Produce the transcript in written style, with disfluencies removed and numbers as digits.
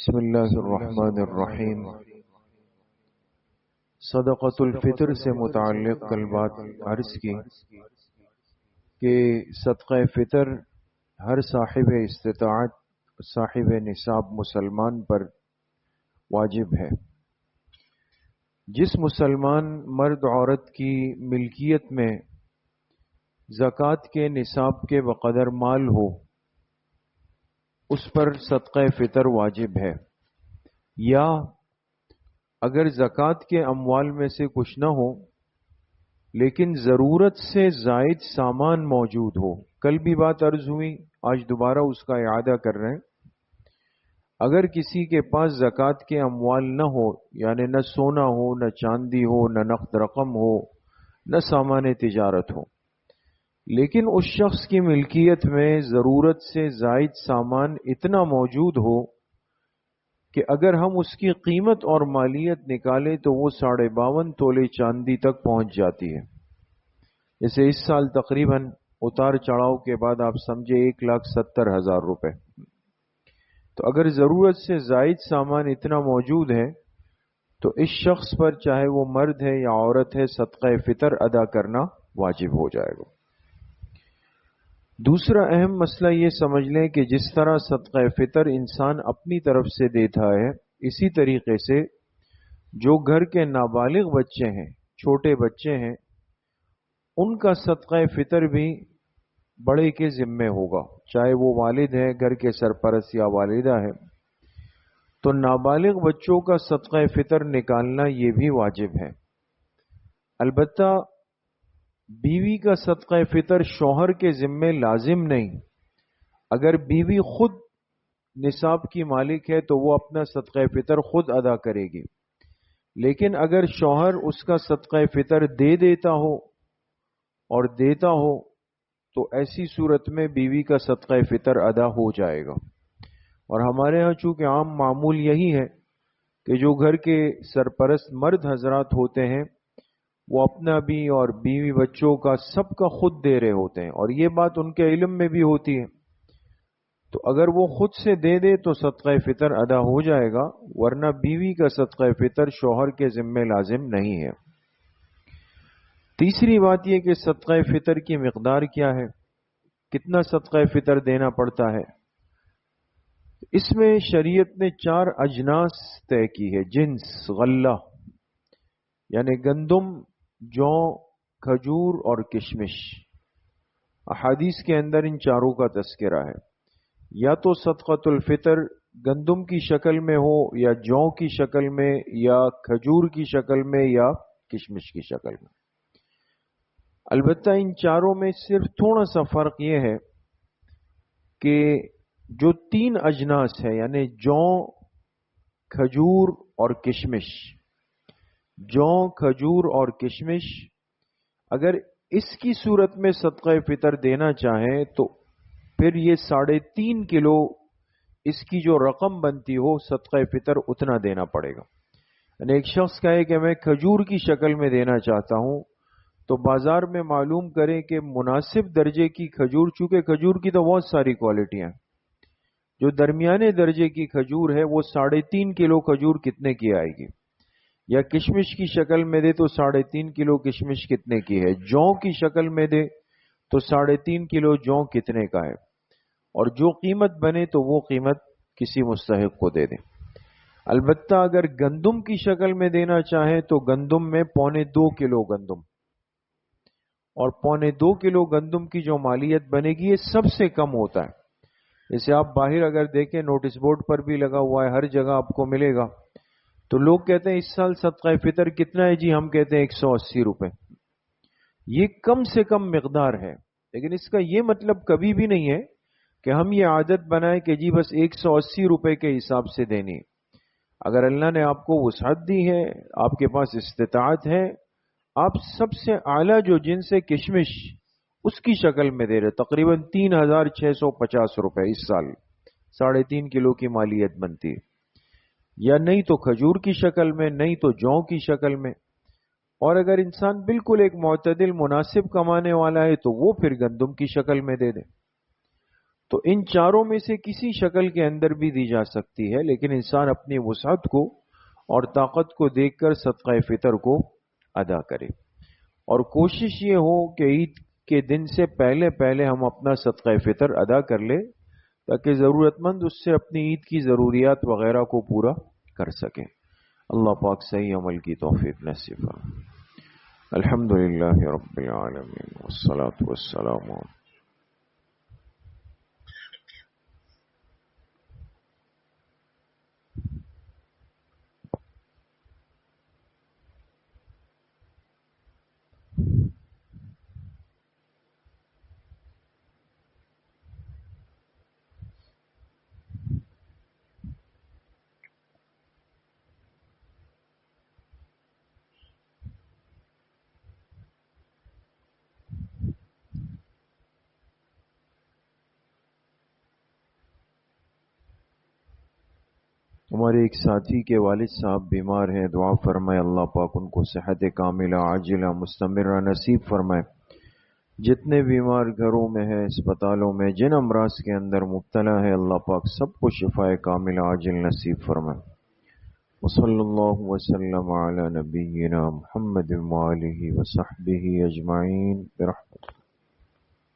بسم اللہ الرحمن الرحیم۔ صدقۃ الفطر سے متعلق کل بات عرض کی کہ صدقہ فطر ہر صاحب استطاعت صاحب نصاب مسلمان پر واجب ہے۔ جس مسلمان مرد عورت کی ملکیت میں زکوٰۃ کے نصاب کے بقدر مال ہو اس پر صدقہ فطر واجب ہے، یا اگر زکوٰۃ کے اموال میں سے کچھ نہ ہو لیکن ضرورت سے زائد سامان موجود ہو۔ کل بھی بات عرض ہوئی، آج دوبارہ اس کا اعادہ کر رہے ہیں۔ اگر کسی کے پاس زکوٰۃ کے اموال نہ ہو، یعنی نہ سونا ہو، نہ چاندی ہو، نہ نقد رقم ہو، نہ سامان تجارت ہو، لیکن اس شخص کی ملکیت میں ضرورت سے زائد سامان اتنا موجود ہو کہ اگر ہم اس کی قیمت اور مالیت نکالیں تو وہ 52.5 تولے چاندی تک پہنچ جاتی ہے۔ جیسے اس سال تقریباً اتار چڑھاؤ کے بعد آپ سمجھے 1,70,000 روپے۔ تو اگر ضرورت سے زائد سامان اتنا موجود ہے تو اس شخص پر چاہے وہ مرد ہے یا عورت ہے صدقہ فطر ادا کرنا واجب ہو جائے گا۔ دوسرا اہم مسئلہ یہ سمجھ لیں کہ جس طرح صدقہ فطر انسان اپنی طرف سے دیتا ہے، اسی طریقے سے جو گھر کے نابالغ بچے ہیں، چھوٹے بچے ہیں، ان کا صدقہ فطر بھی بڑے کے ذمے ہوگا، چاہے وہ والد ہے، گھر کے سرپرست یا والدہ ہے۔ تو نابالغ بچوں کا صدقہ فطر نکالنا یہ بھی واجب ہے۔ البتہ بیوی کا صدقہ فطر شوہر کے ذمے لازم نہیں۔ اگر بیوی خود نصاب کی مالک ہے تو وہ اپنا صدقہ فطر خود ادا کرے گی، لیکن اگر شوہر اس کا صدقہ فطر دے دیتا ہو تو ایسی صورت میں بیوی کا صدقہ فطر ادا ہو جائے گا۔ اور ہمارے ہاں چونکہ عام معمول یہی ہے کہ جو گھر کے سرپرست مرد حضرات ہوتے ہیں وہ اپنا بھی اور بیوی بچوں کا سب کا خود دے رہے ہوتے ہیں، اور یہ بات ان کے علم میں بھی ہوتی ہے۔ تو اگر وہ خود سے دے دے تو صدقہ فطر ادا ہو جائے گا، ورنہ بیوی کا صدقہ فطر شوہر کے ذمے لازم نہیں ہے۔ تیسری بات یہ کہ صدقہ فطر کی مقدار کیا ہے، کتنا صدقہ فطر دینا پڑتا ہے۔ اس میں شریعت نے 4 اجناس طے کی ہے، جنس، غلہ، یعنی گندم، جو، کھجور اور کشمش۔ احادیث کے اندر ان چاروں کا تذکرہ ہے۔ یا تو صدقۃ الفطر گندم کی شکل میں ہو، یا جو کی شکل میں، یا کھجور کی شکل میں، یا کشمش کی شکل میں۔ البتہ ان چاروں میں صرف تھوڑا سا فرق یہ ہے کہ جو 3 اجناس ہے، یعنی جو، کھجور اور کشمش، جو، کھجور اور کشمش، اگر اس کی صورت میں صدقہ فطر دینا چاہیں تو پھر یہ 3.5 کلو اس کی جو رقم بنتی ہو صدقہ فطر اتنا دینا پڑے گا۔ یعنی ایک شخص کہے کہ میں کھجور کی شکل میں دینا چاہتا ہوں تو بازار میں معلوم کریں کہ مناسب درجے کی کھجور، چونکہ کھجور کی تو بہت ساری کوالٹیاں ہیں، جو درمیانے درجے کی کھجور ہے وہ 3.5 کلو کھجور کتنے کی آئے گی، یا کشمش کی شکل میں دے تو 3.5 کلو کشمش کتنے کی ہے، جو کی شکل میں دے تو 3.5 کلو جو کتنے کا ہے، اور جو قیمت بنے تو وہ قیمت کسی مستحق کو دے دیں۔ البتہ اگر گندم کی شکل میں دینا چاہیں تو گندم میں 1.25 کلو گندم، اور 1.25 کلو گندم کی جو مالیت بنے گی یہ سب سے کم ہوتا ہے۔ جیسے آپ باہر اگر دیکھیں نوٹس بورڈ پر بھی لگا ہوا ہے، ہر جگہ آپ کو ملے گا، تو لوگ کہتے ہیں اس سال صدقہ فطر کتنا ہے جی، ہم کہتے ہیں 180 روپے۔ یہ کم سے کم مقدار ہے، لیکن اس کا یہ مطلب کبھی بھی نہیں ہے کہ ہم یہ عادت بنائیں کہ جی بس 180 روپے کے حساب سے دینی۔ اگر اللہ نے آپ کو وسعت دی ہے، آپ کے پاس استطاعت ہے، آپ سب سے اعلیٰ جو جنس ہے کشمش اس کی شکل میں دے رہے، تقریباً 3,650 روپے اس سال 3.5 کلو کی مالیت بنتی ہے، یا نہیں تو کھجور کی شکل میں، نہیں تو جو کی شکل میں۔ اور اگر انسان بالکل ایک معتدل مناسب کمانے والا ہے تو وہ پھر گندم کی شکل میں دے دے۔ تو ان چاروں میں سے کسی شکل کے اندر بھی دی جا سکتی ہے، لیکن انسان اپنی وسعت کو اور طاقت کو دیکھ کر صدقہ فطر کو ادا کرے، اور کوشش یہ ہو کہ عید کے دن سے پہلے پہلے ہم اپنا صدقہ فطر ادا کر لیں، تاکہ ضرورت مند اس سے اپنی عید کی ضروریات وغیرہ کو پورا کر سکیں۔ اللہ پاک صحیح عمل کی توفیق نصیب فرمائے۔ الحمدللہ رب العالمین والصلاة والسلام علی ہمارے ایک ساتھی کے والد صاحب بیمار ہیں، دعا فرمائے اللہ پاک ان کو صحت کاملہ عاجلہ مستمرہ نصیب فرمائے۔ جتنے بیمار گھروں میں ہیں، اسپتالوں میں، جن امراض کے اندر مبتلا ہے، اللہ پاک سب کو شفائے کاملہ عاجل نصیب فرمائے۔ وصلی اللہ وسلم علی نبینا محمد وآلہ وصحبہ اجمعین برحمتہ۔